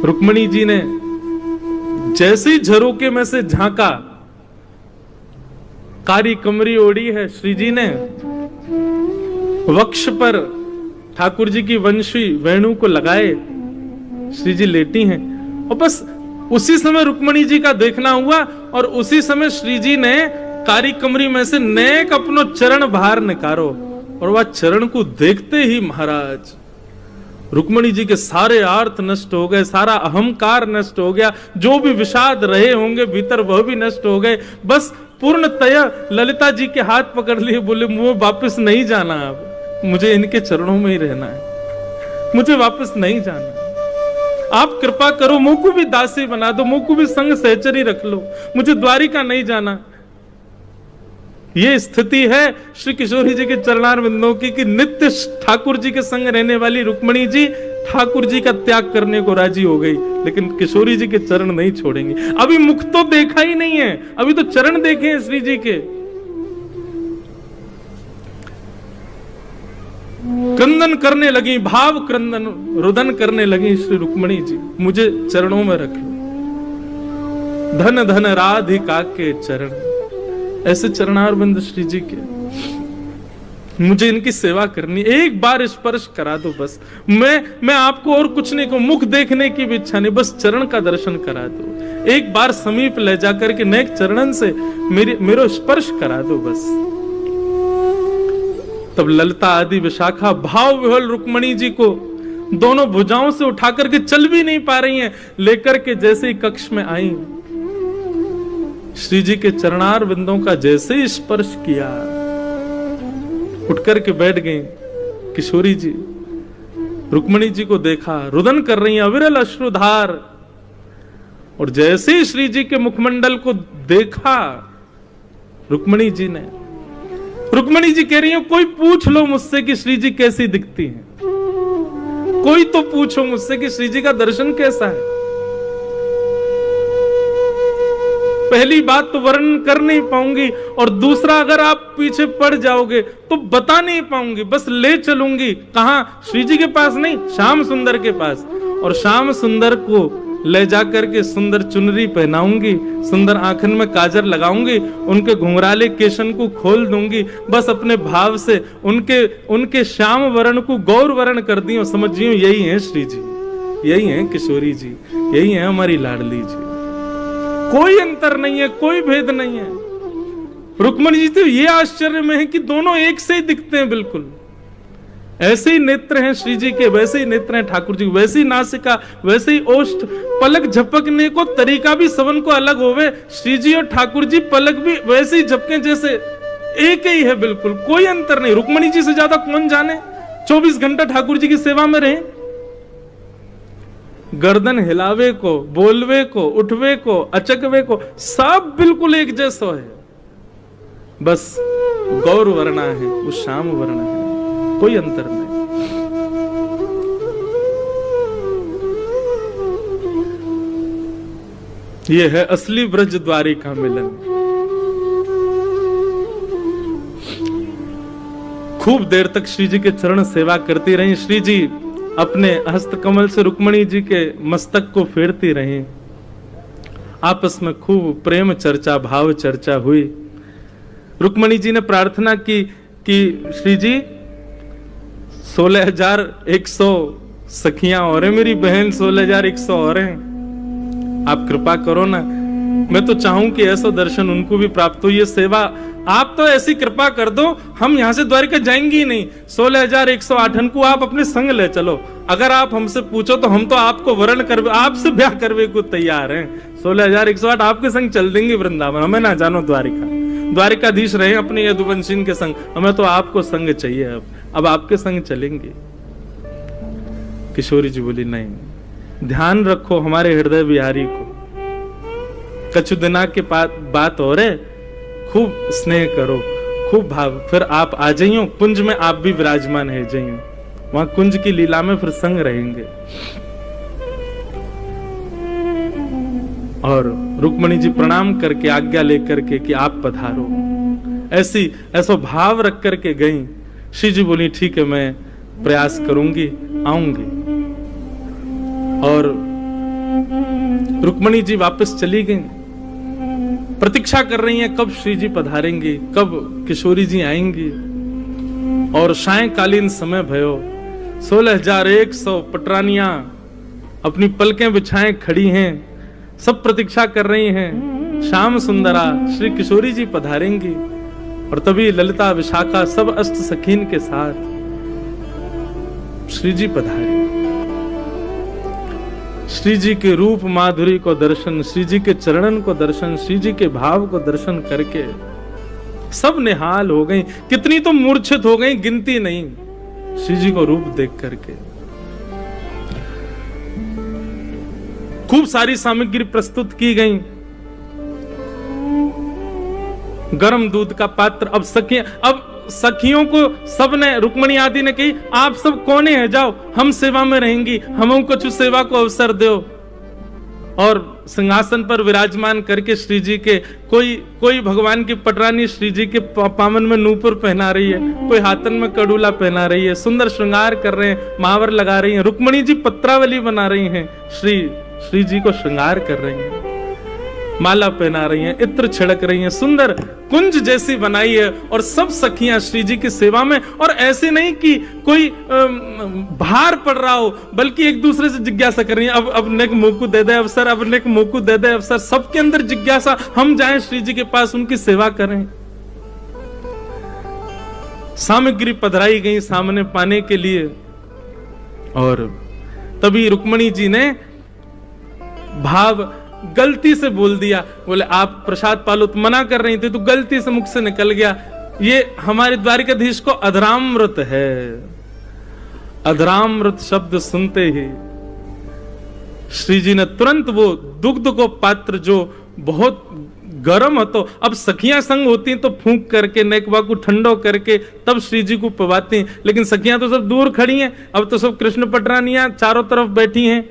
Speaker 1: रुक्मणी जी ने जैसे ही झरोके में से झांका, कारी कमरी ओढ़ी है श्री जी ने, वक्ष पर ठाकुर जी की वंशी वेणु को लगाए श्री जी लेटी हैं, और बस उसी समय रुक्मणी जी का देखना हुआ, और उसी समय श्री जी ने कारी कमरी में से नेक अपनो चरण बाहर निकारो, और वह चरण को देखते ही महाराज रुक्मणी जी के सारे आर्थ नष्ट हो गए, सारा अहंकार नष्ट हो गया, जो भी विषाद रहे होंगे भीतर वह भी नष्ट हो गए। बस पूर्णतया ललिता जी के हाथ पकड़ लिए, बोले मुझे वापस नहीं जाना, अब मुझे इनके चरणों में ही रहना है, मुझे वापस नहीं जाना। आप कृपा करो, मुझ को भी दासी बना दो, मुझ को भी संग सहचरी रख लो, मुझे द्वारिका नहीं जाना। ये स्थिति है श्री किशोरी जी के चरणारविंदों की, कि नित्य ठाकुर जी के संग रहने वाली रुक्मणी जी ठाकुर जी का त्याग करने को राजी हो गई, लेकिन किशोरी जी के चरण नहीं छोड़ेंगे। अभी मुख तो देखा ही नहीं है, अभी तो चरण देखे हैं श्री जी के। क्रंदन करने लगी, भाव क्रंदन रुदन करने लगी श्री रुक्मणी जी, मुझे चरणों में रख लो, धन धन राधिका के चरण, ऐसे चरणारविंद श्री जी के, मुझे इनकी सेवा करनी, एक बार स्पर्श करा दो बस। मैं आपको और कुछ नहीं कहूं, मुख देखने की भी इच्छा नहीं, बस चरण का दर्शन करा दो, एक बार समीप ले जाकर के नेक चरणन से मेरा स्पर्श करा दो बस। तब ललिता आदि विशाखा भाव विह्वल रुक्मणी जी को दोनों भुजाओं से उठा करके चल भी नहीं पा रही हैं, लेकर के जैसे ही कक्ष में आई, श्री जी के चरणार बिंदों का जैसे ही स्पर्श किया, उठ करके बैठ गई। किशोरी जी रुक्मणी जी को देखा, रुदन कर रही हैं, अविरल अश्रुधार, और जैसे ही श्री जी के मुखमंडल को देखा रुक्मणी जी ने, रुक्मणी जी कह रही है कोई पूछ लो मुझसे कि श्री जी कैसी दिखती हैं, कोई तो पूछो मुझसे कि श्री जी का दर्शन कैसा है। पहली बात तो वर्णन कर नहीं पाऊंगी, और दूसरा अगर आप पीछे पड़ जाओगे तो बता नहीं पाऊंगी, बस ले चलूंगी कहां, श्री जी के पास नहीं, श्याम सुंदर के पास, और श्याम सुंदर को ले जाकर के सुंदर चुनरी पहनाऊंगी, सुंदर आंखन में काजर लगाऊंगी, उनके घुंघराले केशन को खोल दूंगी, बस अपने भाव से उनके श्याम वर्ण को गौर वर्ण कर दी, और समझियो यही है श्री जी, यही है किशोरी जी, यही है हमारी लाडली जी। कोई अंतर नहीं है, कोई भेद नहीं है। रुक्मणी जी तो ये आश्चर्य में है कि दोनों एक से ही दिखते हैं, बिल्कुल ऐसे ही नेत्र हैं श्री जी के, वैसे ही नेत्र हैं ठाकुर जी, वैसे ही नासिका, वैसे ही ओष्ठ, पलक झपकने को तरीका भी सबन को अलग होवे, श्री जी और ठाकुर जी पलक भी वैसे ही झपके जैसे एक ही है, बिल्कुल कोई अंतर नहीं। रुक्मणी जी से ज्यादा कौन जाने, 24 घंटा ठाकुर जी की सेवा में रहे, गर्दन हिलावे को, बोलवे को, उठवे को, अचकवे को, सब बिल्कुल एक जैसा है, बस गौर वर्णा है, वो श्याम वर्ण है, कोई अंतर नहीं। ये है असली ब्रज द्वारिका मिलन। खूब देर तक श्री जी के चरण सेवा करती रही। श्री जी अपने हस्त कमल से रुक्मणी जी के मस्तक को फेरती रही। आपस में खूब प्रेम चर्चा, भाव चर्चा हुई। रुक्मणी जी ने प्रार्थना की कि श्री जी 16,100 सखियां और है, मेरी बहन 16,100 और हैं, आप कृपा करो ना, मैं तो चाहूं कि ऐसा दर्शन उनको भी प्राप्त हो। ये सेवा आप तो ऐसी कृपा कर दो, हम यहां से द्वारिका जाएंगे ही नहीं। 16,108 को आप अपने संग ले चलो। अगर आप हमसे पूछो तो हम तो आपको वरण कर, आपसे ब्याह करने को तैयार हैं। 16,108 आपके संग चल देंगे वृंदावन, हमें ना जानो द्वारिका, द्वारिकाधीश रहे अपने यदुवंशी के संग, हमें तो आपको संग चाहिए, अब आपके संग चलेंगे। किशोरी जी बोली नहीं, ध्यान रखो हमारे हृदय बिहारी को, कछु दिना के बात हो रहे, खूब स्नेह करो, खूब भाव, फिर आप आ जाइयो कुंज में, आप भी विराजमान है जाइयो, वहां कुंज की लीला में फिर संग रहेंगे। और रुक्मणी जी प्रणाम करके आज्ञा लेकर के कि आप पधारो, ऐसा भाव रख करके गई। श्री जी बोली ठीक है, मैं प्रयास करूंगी, आऊंगी। और रुक्मणी जी वापस चली गई। प्रतीक्षा कर रही हैं कब श्री जी पधारेंगी, कब किशोरी जी आएंगी। और सायंकालीन समय भयो, 16,100 पटरानियां अपनी पलकें बिछाए खड़ी हैं, सब प्रतीक्षा कर रही हैं, श्याम सुंदरा श्री किशोरी जी पधारेंगी। और तभी ललिता विशाखा सब अष्ट सखीन के साथ श्री जी पधारे। श्री जी के रूप माधुरी को दर्शन, श्री जी के चरणन को दर्शन, श्री जी के भाव को दर्शन करके सब निहाल हो गई। कितनी तो मूर्छित हो गई, गिनती नहीं, श्री जी को रूप देख करके। खूब सारी सामग्री प्रस्तुत की गई, गर्म दूध का पात्र। अब सखियों को सबने, रुक्मणी आदि ने कही आप सब कोने हैं, जाओ हम सेवा में रहेंगी, हम कुछ सेवा को अवसर दो। और सिंहासन पर विराजमान करके श्री जी के कोई भगवान की पटरानी श्री जी के पामन में नूपुर पहना रही है, कोई हाथन में कड़ूला पहना रही है, सुंदर श्रृंगार कर रहे हैं, महावर लगा रही हैं। रुक्मणी जी पत्रावली बना रही हैं, श्री जी को श्रृंगार कर रही हैं, माला पहना रही हैं, इत्र छिड़क रही हैं, सुंदर कुंज जैसी बनाई है। और सब सखियां श्री जी की सेवा में। और ऐसे नहीं कि कोई भार पड़ रहा हो, बल्कि एक दूसरे से जिज्ञासा कर रही हैं, अब नेक मोकू दे दे अवसर, अब नेक मोकू दे दे अवसर। सबके अंदर जिज्ञासा, हम जाएं श्री जी के पास, उनकी सेवा करें। सामग्री पधराई गई सामने पाने के लिए। और तभी रुक्मणी जी ने भाव गलती से बोल दिया, बोले आप प्रसाद पालो, तो मना कर रही थी तो गलती से मुख से निकल गया। ये हमारे द्वारिकाधीश को अधरामृत है। अधरामृत शब्द सुनते ही श्री जी ने तुरंत वो दुग्ध को पात्र जो बहुत गर्म हो, तो अब सखियां संग होती तो फूंक करके नेकवा को ठंडो करके तब श्री जी को पवाती, लेकिन सखियां तो सब दूर खड़ी हैं। अब तो सब कृष्ण पटरानियां चारों तरफ बैठी हैं,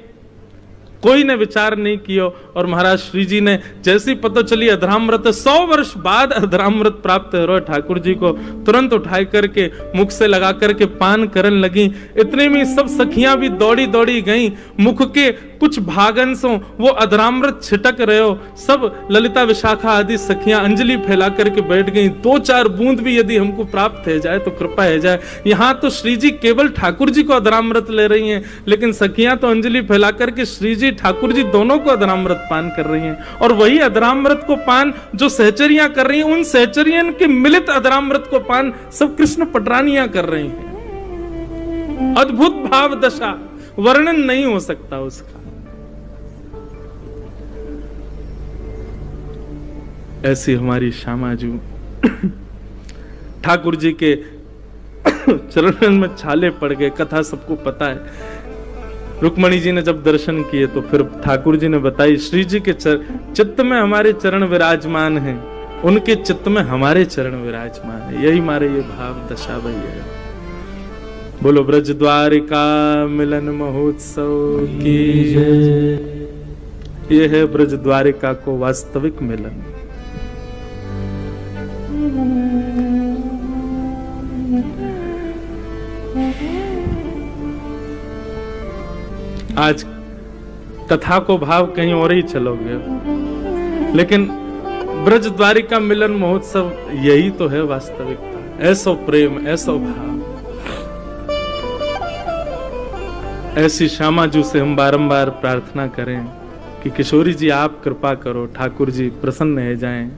Speaker 1: कोई ने विचार नहीं किया। और महाराज श्री जी ने जैसी पता चली अधरामृत, 100 वर्ष बाद अधरामृत प्राप्त हो रहा ठाकुर जी को, तुरंत उठाई करके मुख से लगा करके पान करने लगी। इतने में सब सखियां भी दौड़ी दौड़ी गईं। मुख के कुछ भागंशों वो अधरामृत छिटक रहे हो, सब ललिता विशाखा आदि सखियां अंजलि फैला करके बैठ गईं। 2-4 बूंद भी यदि हमको प्राप्त हो जाए तो कृपा हो जाए। यहां तो श्री जी केवल ठाकुर जी को अधरामृत ले रही हैं, लेकिन सखियां तो अंजलि फैला करके श्री जी ठाकुर जी दोनों को अधरामृत पान कर रही हैं। और वही अधरामृत को पान जो सहचरियां कर रही हैं, उन सहचरियन के मिलित अधरामृत को पान सब कृष्ण पटरानियां कर रही हैं। अद्भुत भाव दशा, वर्णन नहीं हो सकता उसका। ऐसी हमारी श्यामाजू ठाकुर जी के चरणन में छाले पड़ गए, कथा सबको पता है। रुक्मणी जी ने जब दर्शन किए तो फिर ठाकुर जी ने बताई, श्री जी के चित्त में हमारे चरण विराजमान हैं, उनके चित्त में हमारे चरण विराजमान है। यही हमारे ये भाव दशा भई है। बोलो ब्रज द्वारिका मिलन महोत्सव की जय। ये है ब्रज द्वारिका को वास्तविक मिलन। आज कथा को भाव कहीं और ही चलोगे, लेकिन ब्रज द्वारिका मिलन महोत्सव यही तो है वास्तविकता। ऐसो प्रेम, ऐसो भाव, ऐसी श्यामाजू से हम बारंबार प्रार्थना करें कि किशोरी जी आप कृपा करो, ठाकुर जी प्रसन्न हो जाएं।